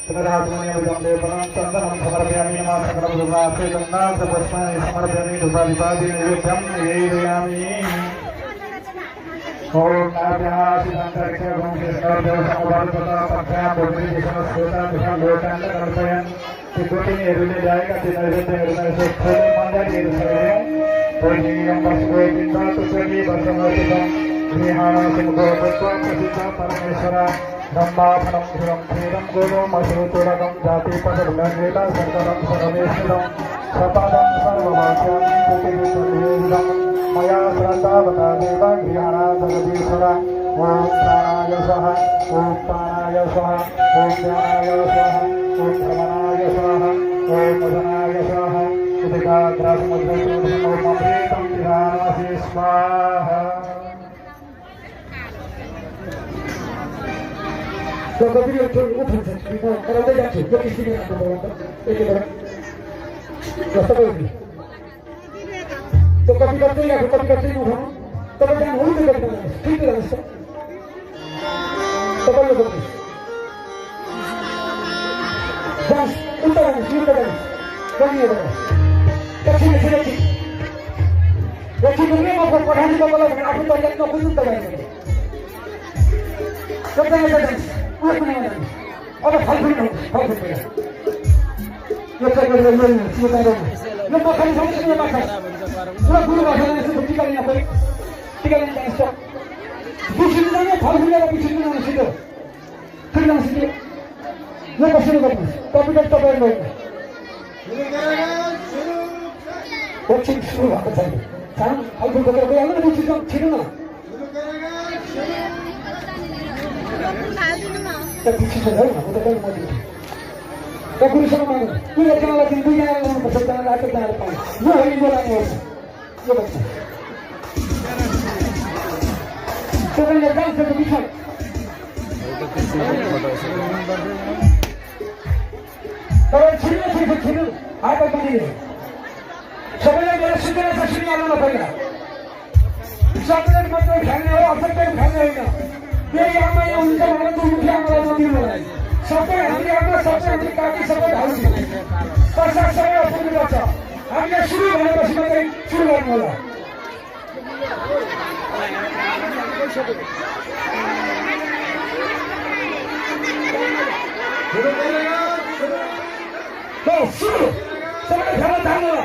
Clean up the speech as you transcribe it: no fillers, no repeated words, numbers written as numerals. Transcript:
पुनरात्मने चंदनं समर्पयामि नमः सकलपुष्पाणि समर्पयामि धूपादीपादि नैवेद्यं निवेदयामि। ओम नाभ्यासिदन्तरिक्षं कृष्णदेवसमवर्ततापथ्यां चिकुटिनी एरुने जाएगा चिन्नैवेद्य एरुने से फूल मंदिर एरुने पूर्णियं बसवे बिंदा तुसली बसमर्पितं विहारं सिंहगोपत्वं प्रसिद्धं परमेश्वर ब्रह्माफलं धीरं धीरं गुणो मधुतुरकं जातिपदुर्लङ्घितं सर्वं सर्वेश्वरं सपदं सर्ववाक्यं प्रतिविधं मया श्रद्धावता देव गृहाणाधीश्वर ओम प्राणाय स्वाहा ओम प्राणाय स्वाहा ओम ज्ञानाय स्वाहा ओम भ्रमणाय स्वाहा ओम मदनाय स्वाहा उदिकाग्रासमुद्रमृतं ध्यानमसि स्वाहा। तो कभी उठो उठो करते जाते जो किसी ने आपको बोला एक बार कैसा बोलती तो कभी करते या कभी करते नहीं उठाओ तो मैं जान होली करते हैं ठीक है सर तो बोलो करते बस उतर शुरू करें कौन ये बोला कैसे कैसे कैसे वो ठीक है मैं आपको पढ़ाने का बोला आप तो एक ना कुछ उतर गए करते हैं अब फालतू नहीं फालतू नहीं ये कर रहे हैं ये कर रहे हैं ये तो खाली समझ नहीं आता पूरा गुरु भाषा में से ठीक है यहाँ पे ठीक है नहीं इसको पीछे नहीं फालतू नहीं पीछे नहीं सीधे फिर ना सीधे ये कैसे नहीं करना कंप्यूटर तो कर लो वो चीज शुरू होता है काम फालतू कर रहे हैं ना वो चीज ठीक है ना तो पीछे से जाओ ना वो तो कोई मत नहीं तो गुरु से मांगो तू ये चला लेकिन तू यहाँ लोगों को सकता है आके दाल पाए वो है बोला नहीं होता ये बच्चा तो मैं ये डांस से पीछे तो छिड़ो आप बनी है सब लोग मेरे सीधे से सीधे आना पड़ेगा सब लोग मतलब खाने हो अब तक खाने होगा ये यहाँ में उनका मतलब तो मुझे हमारा मंदिर बोला है सबसे हमारे यहाँ सबसे हमारी काफी सबसे ढाल दी पर सब समय अपन में बचा हम ये शुरू होने बस में शुरू होने वाला तो शुरू सबसे ढाल ढालना